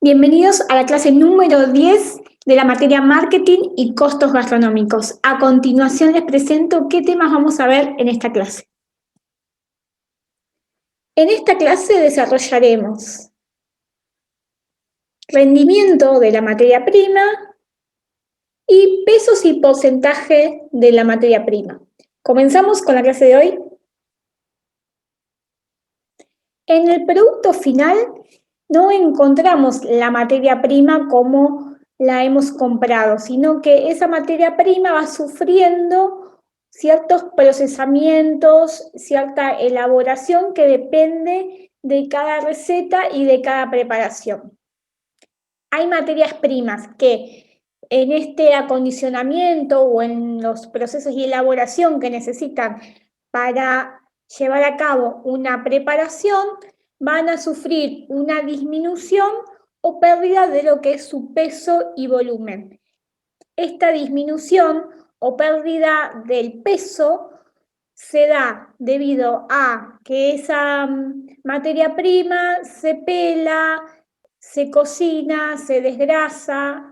Bienvenidos a la clase número 10 de la materia Marketing y Costos Gastronómicos. A continuación les presento qué temas vamos a ver en esta clase. En esta clase desarrollaremos rendimiento de la materia prima y pesos y porcentaje de la materia prima. Comenzamos con la clase de hoy. En el producto final no encontramos la materia prima como la hemos comprado, sino que esa materia prima va sufriendo ciertos procesamientos, cierta elaboración que depende de cada receta y de cada preparación. Hay materias primas que en este acondicionamiento o en los procesos de elaboración que necesitan para llevar a cabo una preparación, van a sufrir una disminución o pérdida de lo que es su peso y volumen. Esta disminución o pérdida del peso se da debido a que esa materia prima se pela, se cocina, se desgrasa.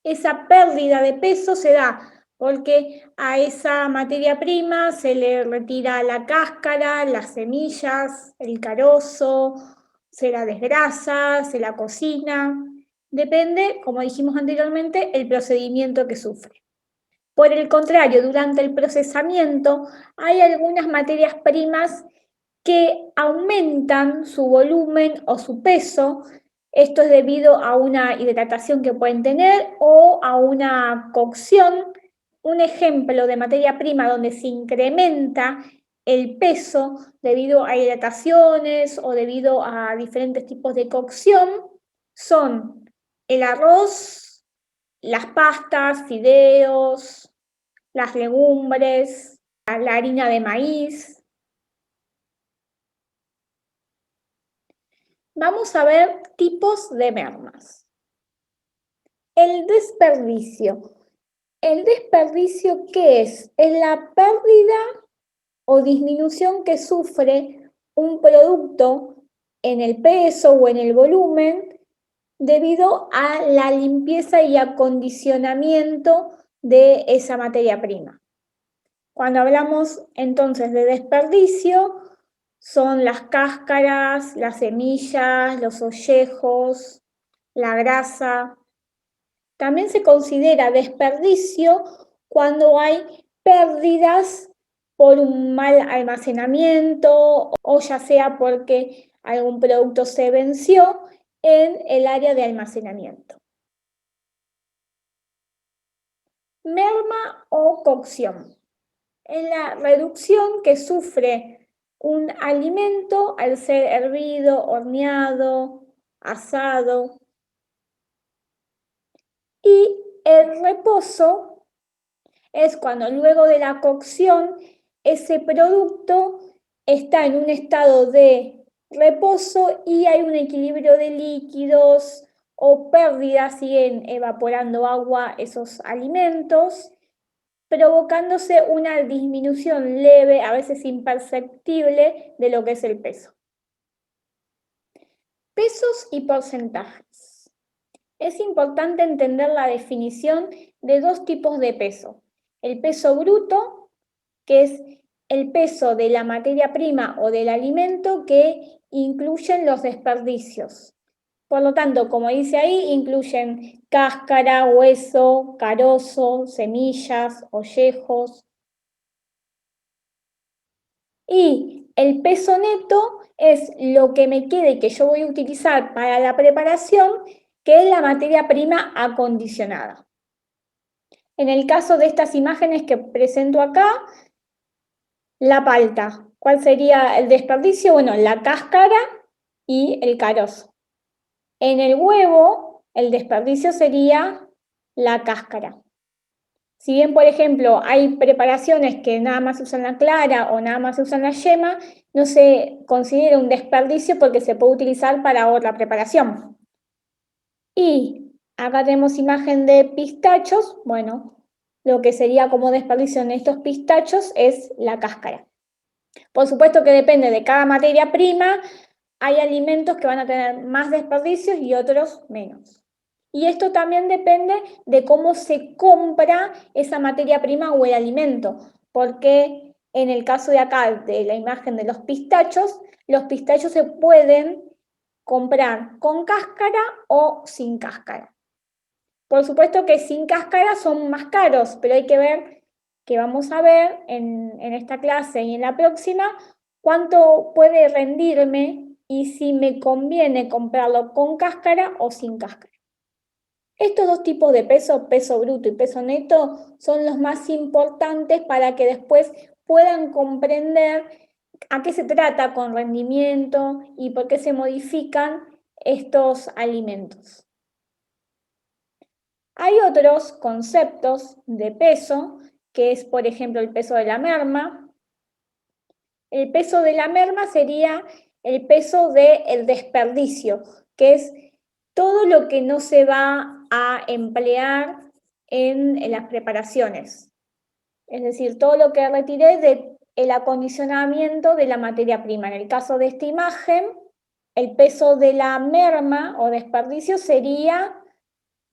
Esa pérdida de peso se da porque a esa materia prima se le retira la cáscara, las semillas, el carozo, se la desgrasa, se la cocina. Depende, como dijimos anteriormente, el procedimiento que sufre. Por el contrario, durante el procesamiento hay algunas materias primas que aumentan su volumen o su peso. Esto es debido a una hidratación que pueden tener o a una cocción. Un ejemplo de materia prima donde se incrementa el peso debido a hidrataciones o debido a diferentes tipos de cocción son el arroz, las pastas, fideos, las legumbres, la harina de maíz. Vamos a ver tipos de mermas. El desperdicio. ¿El desperdicio qué es? Es la pérdida o disminución que sufre un producto en el peso o en el volumen debido a la limpieza y acondicionamiento de esa materia prima. Cuando hablamos entonces de desperdicio, son las cáscaras, las semillas, los ollejos, la grasa. También se considera desperdicio cuando hay pérdidas por un mal almacenamiento o ya sea porque algún producto se venció en el área de almacenamiento. Merma o cocción. Es la reducción que sufre un alimento al ser hervido, horneado, asado. Y el reposo es cuando luego de la cocción ese producto está en un estado de reposo y hay un equilibrio de líquidos o pérdida, siguen evaporando agua esos alimentos, provocándose una disminución leve, a veces imperceptible, de lo que es el peso. Pesos y porcentajes. Es importante entender la definición de dos tipos de peso. El peso bruto, que es el peso de la materia prima o del alimento que incluyen los desperdicios. Por lo tanto, como dice ahí, incluyen cáscara, hueso, carozo, semillas, ollejos. Y el peso neto es lo que me quede que yo voy a utilizar para la preparación, que es la materia prima acondicionada. En el caso de estas imágenes que presento acá, la palta. ¿Cuál sería el desperdicio? Bueno, la cáscara y el carozo. En el huevo, el desperdicio sería la cáscara. Si bien, por ejemplo, hay preparaciones que nada más usan la clara o nada más usan la yema, no se considera un desperdicio porque se puede utilizar para otra preparación. Y acá tenemos imagen de pistachos. Bueno, lo que sería como desperdicio en estos pistachos es la cáscara. Por supuesto que depende de cada materia prima, hay alimentos que van a tener más desperdicios y otros menos. Y esto también depende de cómo se compra esa materia prima o el alimento, porque en el caso de acá, de la imagen de los pistachos se pueden comprar con cáscara o sin cáscara. Por supuesto que sin cáscara son más caros, pero hay que ver, que vamos a ver en esta clase y en la próxima, cuánto puede rendirme y si me conviene comprarlo con cáscara o sin cáscara. Estos dos tipos de peso, peso bruto y peso neto, son los más importantes para que después puedan comprender a qué se trata con rendimiento y por qué se modifican estos alimentos. Hay otros conceptos de peso, que es, por ejemplo, el peso de la merma. El peso de la merma sería el peso del desperdicio, que es todo lo que no se va a emplear en las preparaciones. Es decir, todo lo que retiré del acondicionamiento de la materia prima. En el caso de esta imagen, el peso de la merma o desperdicio sería,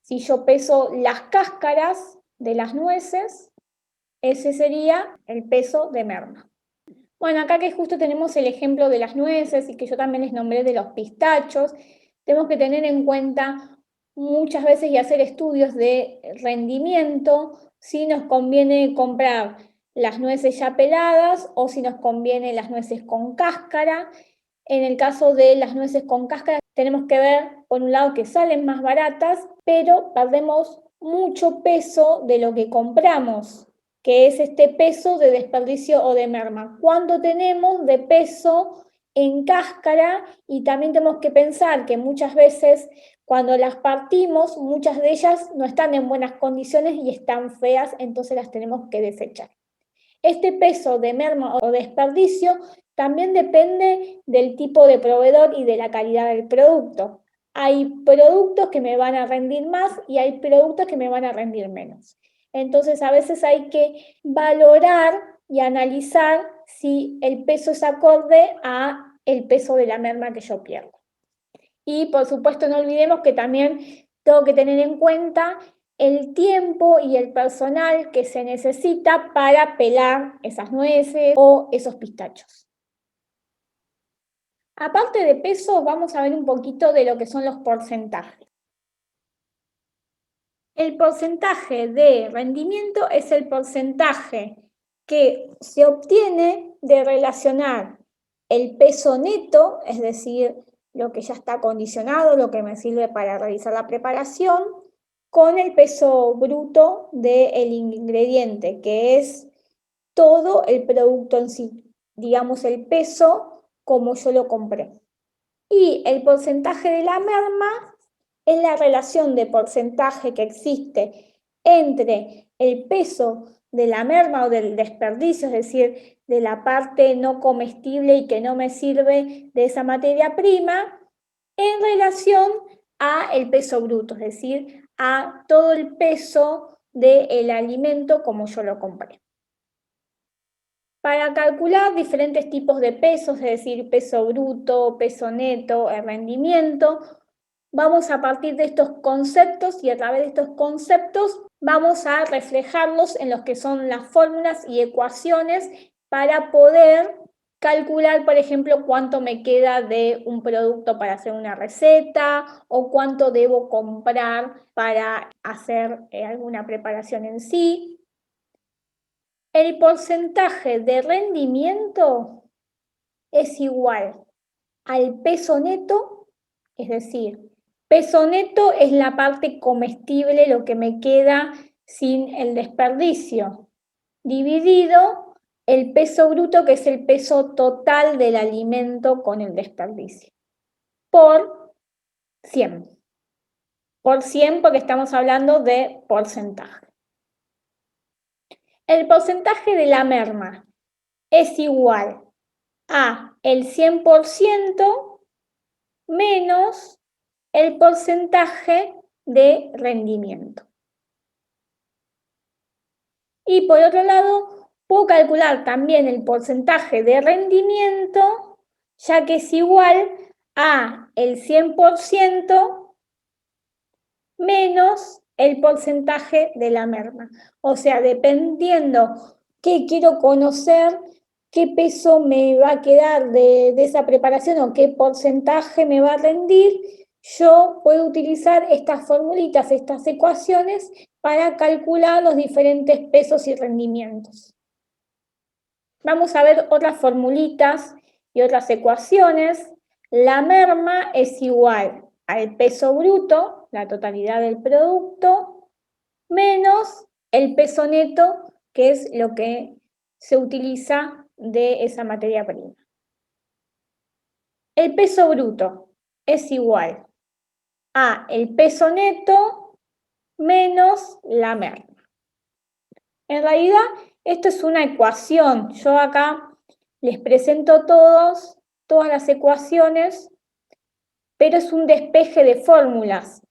si yo peso las cáscaras de las nueces, ese sería el peso de merma. Bueno, acá que justo tenemos el ejemplo de las nueces y que yo también les nombré de los pistachos, tenemos que tener en cuenta muchas veces y hacer estudios de rendimiento, si nos conviene comprar las nueces ya peladas o si nos conviene las nueces con cáscara. En el caso de las nueces con cáscara, tenemos que ver, por un lado, que salen más baratas, pero perdemos mucho peso de lo que compramos, que es este peso de desperdicio o de merma. ¿Cuánto tenemos de peso en cáscara? Y también tenemos que pensar que muchas veces cuando las partimos, muchas de ellas no están en buenas condiciones y están feas, entonces las tenemos que desechar. Este peso de merma o desperdicio también depende del tipo de proveedor y de la calidad del producto. Hay productos que me van a rendir más y hay productos que me van a rendir menos. Entonces, a veces hay que valorar y analizar si el peso es acorde a el peso de la merma que yo pierdo. Y por supuesto, no olvidemos que también tengo que tener en cuenta el tiempo y el personal que se necesita para pelar esas nueces o esos pistachos. Aparte de pesos, vamos a ver un poquito de lo que son los porcentajes. El porcentaje de rendimiento es el porcentaje que se obtiene de relacionar el peso neto, es decir, lo que ya está acondicionado, lo que me sirve para realizar la preparación, con el peso bruto del ingrediente, que es todo el producto en sí, digamos el peso como yo lo compré. Y el porcentaje de la merma es la relación de porcentaje que existe entre el peso de la merma o del desperdicio, es decir, de la parte no comestible y que no me sirve de esa materia prima, en relación a el peso bruto, es decir, a todo el peso del alimento como yo lo compré. Para calcular diferentes tipos de pesos, es decir, peso bruto, peso neto, el rendimiento, vamos a partir de estos conceptos y a través de estos conceptos vamos a reflejarlos en los que son las fórmulas y ecuaciones para poder calcular, por ejemplo, cuánto me queda de un producto para hacer una receta o cuánto debo comprar para hacer alguna preparación en sí. El porcentaje de rendimiento es igual al peso neto, es decir, peso neto es la parte comestible, lo que me queda sin el desperdicio, dividido el peso bruto, que es el peso total del alimento con el desperdicio, por 100. Por 100 porque estamos hablando de porcentaje. El porcentaje de la merma es igual a el 100% menos el porcentaje de rendimiento. Y por otro lado, puedo calcular también el porcentaje de rendimiento, ya que es igual a el 100% menos el porcentaje de la merma. O sea, dependiendo qué quiero conocer, qué peso me va a quedar de esa preparación o qué porcentaje me va a rendir, yo puedo utilizar estas formulitas, estas ecuaciones, para calcular los diferentes pesos y rendimientos. Vamos a ver otras formulitas y otras ecuaciones. La merma es igual al peso bruto, la totalidad del producto, menos el peso neto, que es lo que se utiliza de esa materia prima. El peso bruto es igual a el peso neto menos la merma. En realidad, esto es una ecuación. Yo acá les presento todas las ecuaciones, pero es un despeje de fórmulas.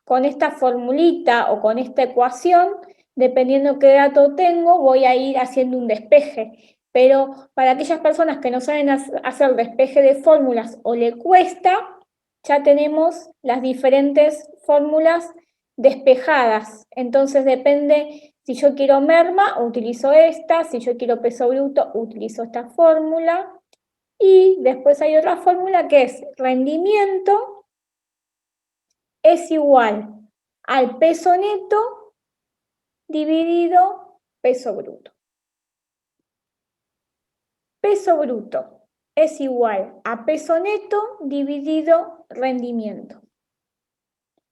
Con esta formulita o con esta ecuación, dependiendo qué dato tengo, voy a ir haciendo un despeje. Pero para aquellas personas que no saben hacer despeje de fórmulas o le cuesta, ya tenemos las diferentes fórmulas despejadas. Entonces depende, si yo quiero merma, utilizo esta; si yo quiero peso bruto, utilizo esta fórmula. Y después hay otra fórmula que es rendimiento es igual al peso neto dividido peso bruto. Peso bruto es igual a peso neto dividido rendimiento.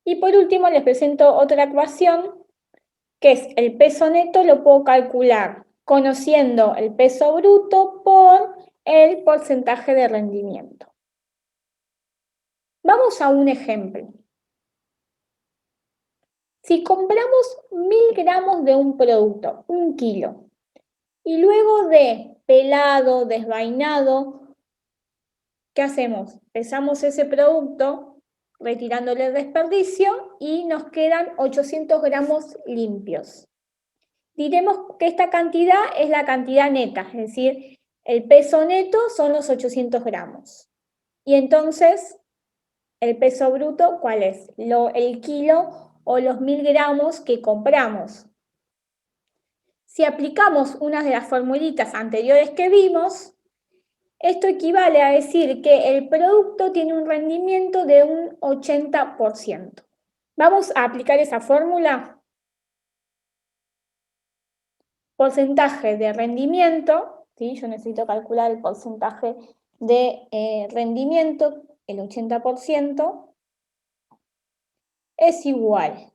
Y por último les presento otra ecuación, que es el peso neto lo puedo calcular conociendo el peso bruto por el porcentaje de rendimiento. Vamos a un ejemplo. Si compramos 1000 gramos de un producto, 1 kilo, y luego de pelado, desvainado, ¿qué hacemos? Pesamos ese producto retirándole el desperdicio y nos quedan 800 gramos limpios. Diremos que esta cantidad es la cantidad neta, es decir, el peso neto son los 800 gramos. Y entonces, el peso bruto, ¿cuál es? El kilo o los 1000 gramos que compramos. Si aplicamos una de las formulitas anteriores que vimos, esto equivale a decir que el producto tiene un rendimiento de un 80%. Vamos a aplicar esa fórmula. Porcentaje de rendimiento, ¿sí? Yo necesito calcular el porcentaje de rendimiento, el 80%, es igual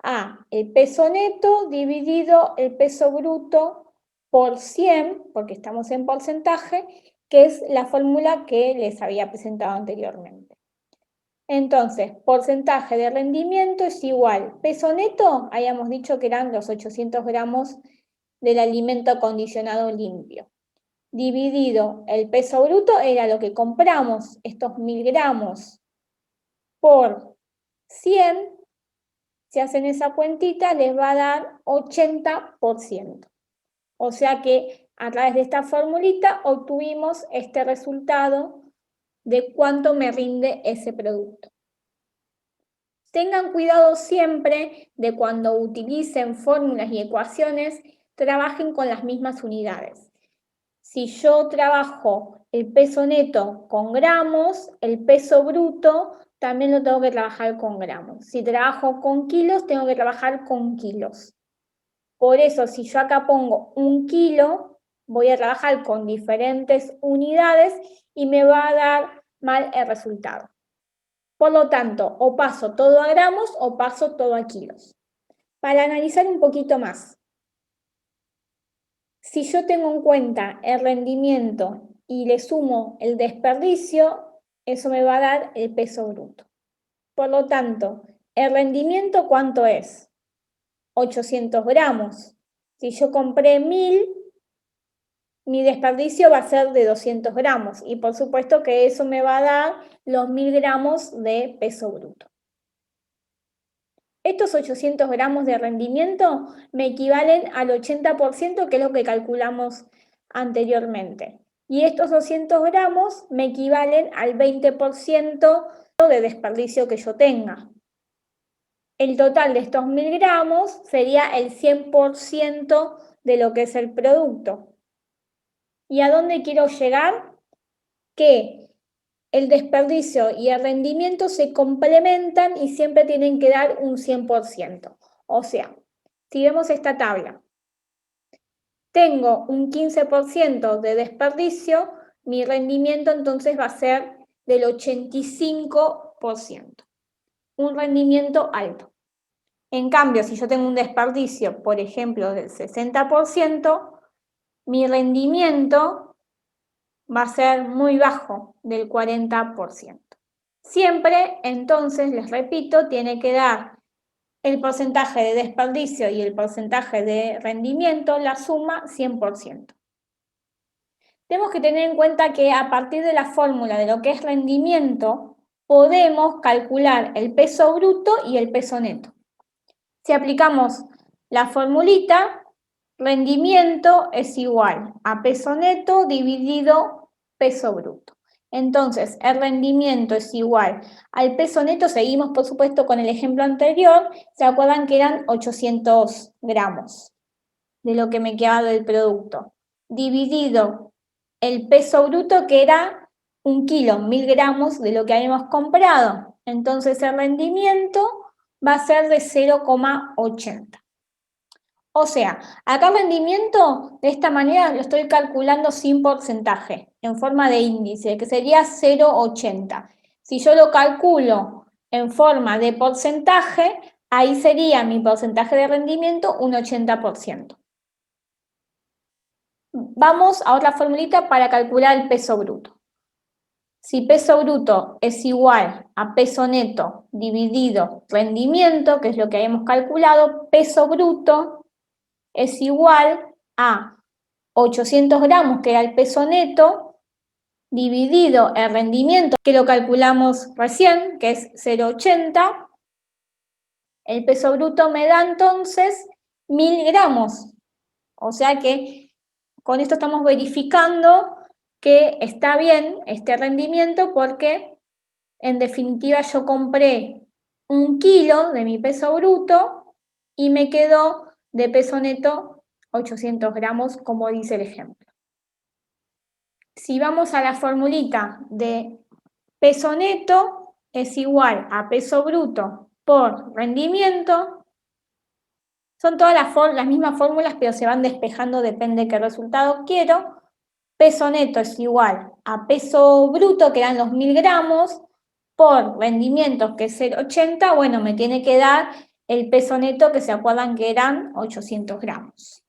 a el peso neto dividido el peso bruto por 100, porque estamos en porcentaje, que es la fórmula que les había presentado anteriormente. Entonces, porcentaje de rendimiento es igual. Peso neto, habíamos dicho que eran los 800 gramos del alimento acondicionado limpio. Dividido el peso bruto, era lo que compramos, estos 1000 gramos, por 100. Si hacen esa cuentita, les va a dar 80%. O sea que a través de esta formulita obtuvimos este resultado de cuánto me rinde ese producto. Tengan cuidado siempre de cuando utilicen fórmulas y ecuaciones, trabajen con las mismas unidades. Si yo trabajo el peso neto con gramos, el peso bruto también lo tengo que trabajar con gramos. Si trabajo con kilos, tengo que trabajar con kilos. Por eso, si yo acá pongo 1 kilo, voy a trabajar con diferentes unidades y me va a dar mal el resultado. Por lo tanto, o paso todo a gramos o paso todo a kilos. Para analizar un poquito más, si yo tengo en cuenta el rendimiento y le sumo el desperdicio, eso me va a dar el peso bruto. Por lo tanto, ¿el rendimiento cuánto es? 800 gramos. Si yo compré 1000, mi desperdicio va a ser de 200 gramos. Y por supuesto que eso me va a dar los 1000 gramos de peso bruto. estos 800 gramos de rendimiento me equivalen al 80%, que es lo que calculamos anteriormente. Y estos 200 gramos me equivalen al 20% de desperdicio que yo tenga. El total de estos 1000 gramos sería el 100% de lo que es el producto. ¿Y a dónde quiero llegar? Que el desperdicio y el rendimiento se complementan y siempre tienen que dar un 100%. O sea, si vemos esta tabla, tengo un 15% de desperdicio, mi rendimiento entonces va a ser del 85%, un rendimiento alto. En cambio, si yo tengo un desperdicio, por ejemplo, del 60%, mi rendimiento va a ser muy bajo, del 40%. Siempre, entonces, les repito, tiene que dar el porcentaje de desperdicio y el porcentaje de rendimiento, la suma 100%. Tenemos que tener en cuenta que a partir de la fórmula de lo que es rendimiento, podemos calcular el peso bruto y el peso neto. Si aplicamos la formulita, rendimiento es igual a peso neto dividido peso bruto. Entonces, el rendimiento es igual al peso neto. Seguimos, por supuesto, con el ejemplo anterior. ¿Se acuerdan que eran 800 gramos de lo que me quedaba del producto? Dividido el peso bruto, que era 1 kilo, 1000 gramos de lo que habíamos comprado. Entonces, el rendimiento va a ser de 0,80. O sea, acá el rendimiento de esta manera lo estoy calculando sin porcentaje, en forma de índice, que sería 0,80. Si yo lo calculo en forma de porcentaje, ahí sería mi porcentaje de rendimiento un 80%. Vamos a otra formulita para calcular el peso bruto. Si peso bruto es igual a peso neto dividido rendimiento, que es lo que habíamos calculado, peso bruto es igual a 800 gramos, que era el peso neto, dividido el rendimiento, que lo calculamos recién, que es 0,80. El peso bruto me da entonces 1000 gramos. O sea que con esto estamos verificando que está bien este rendimiento, porque en definitiva yo compré 1 kilo de mi peso bruto y me quedó de peso neto 800 gramos, como dice el ejemplo. Si vamos a la formulita de peso neto, es igual a peso bruto por rendimiento. Son todas las mismas fórmulas, pero se van despejando, depende de qué resultado quiero. Peso neto es igual a peso bruto, que eran los 1000 gramos, por rendimientos, que es 0,80, bueno, me tiene que dar el peso neto, que se acuerdan que eran 800 gramos.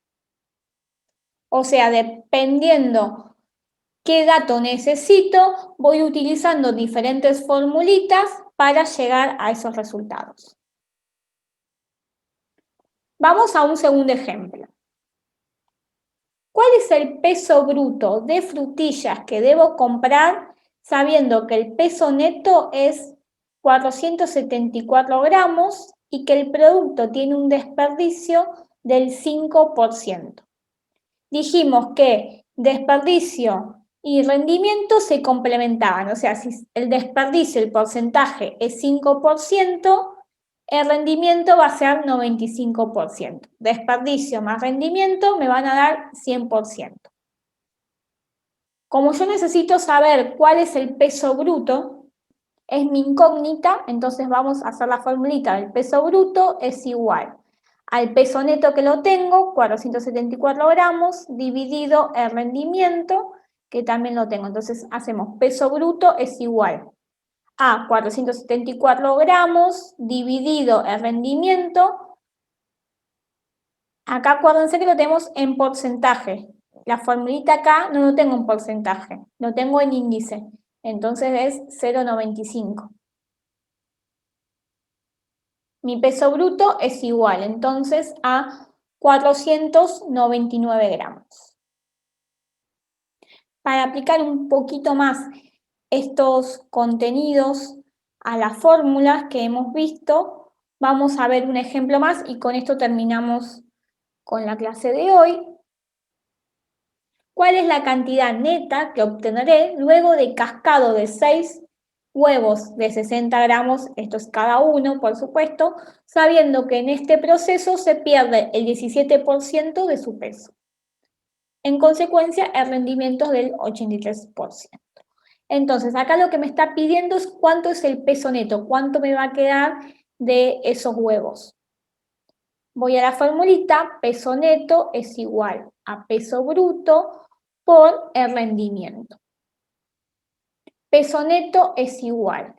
O sea, dependiendo qué dato necesito, voy utilizando diferentes formulitas para llegar a esos resultados. Vamos a un segundo ejemplo. ¿Cuál es el peso bruto de frutillas que debo comprar sabiendo que el peso neto es 474 gramos y que el producto tiene un desperdicio del 5%? Dijimos que desperdicio y rendimiento se complementaban, o sea, si el desperdicio, el porcentaje es 5%, el rendimiento va a ser 95%. Desperdicio más rendimiento me van a dar 100%. Como yo necesito saber cuál es el peso bruto, es mi incógnita, entonces vamos a hacer la formulita del peso bruto es igual al peso neto, que lo tengo, 474 gramos, dividido el rendimiento, que también lo tengo. Entonces hacemos peso bruto es igual a 474 gramos dividido el rendimiento. Acá acuérdense que lo tenemos en porcentaje. La formulita acá no lo tengo en porcentaje, lo tengo en índice. Entonces es 0,95. Mi peso bruto es igual entonces a 499 gramos. Para aplicar un poquito más estos contenidos a las fórmulas que hemos visto, Vamos a ver un ejemplo más y con esto terminamos con la clase de hoy. ¿Cuál es la cantidad neta que obtendré luego de cascado de 6 huevos de 60 gramos? Esto es cada uno, por supuesto, sabiendo que en este proceso se pierde el 17% de su peso. En consecuencia, el rendimiento es del 83%. Entonces, acá lo que me está pidiendo es cuánto es el peso neto, cuánto me va a quedar de esos huevos. Voy a la formulita, peso neto es igual a peso bruto por el rendimiento. Peso neto es igual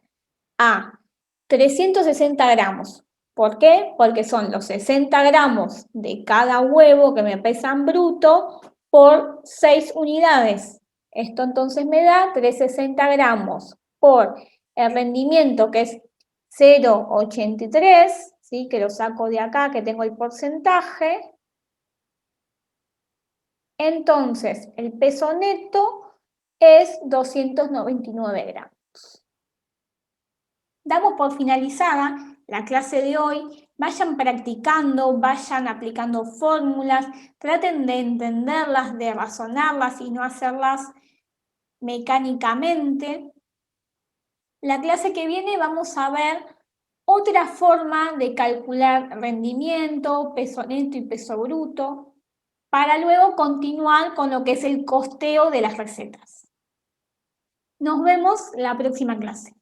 a 360 gramos. ¿Por qué? Porque son los 60 gramos de cada huevo que me pesan bruto por 6 unidades. Esto entonces me da 360 gramos por el rendimiento que es 0,83, ¿sí? Que lo saco de acá, que tengo el porcentaje. Entonces, el peso neto es 299 gramos. Damos por finalizada la clase de hoy. Vayan practicando, vayan aplicando fórmulas, traten de entenderlas, de razonarlas y no hacerlas mecánicamente. La clase que viene vamos a ver otra forma de calcular rendimiento, peso neto y peso bruto, para luego continuar con lo que es el costeo de las recetas. Nos vemos la próxima clase.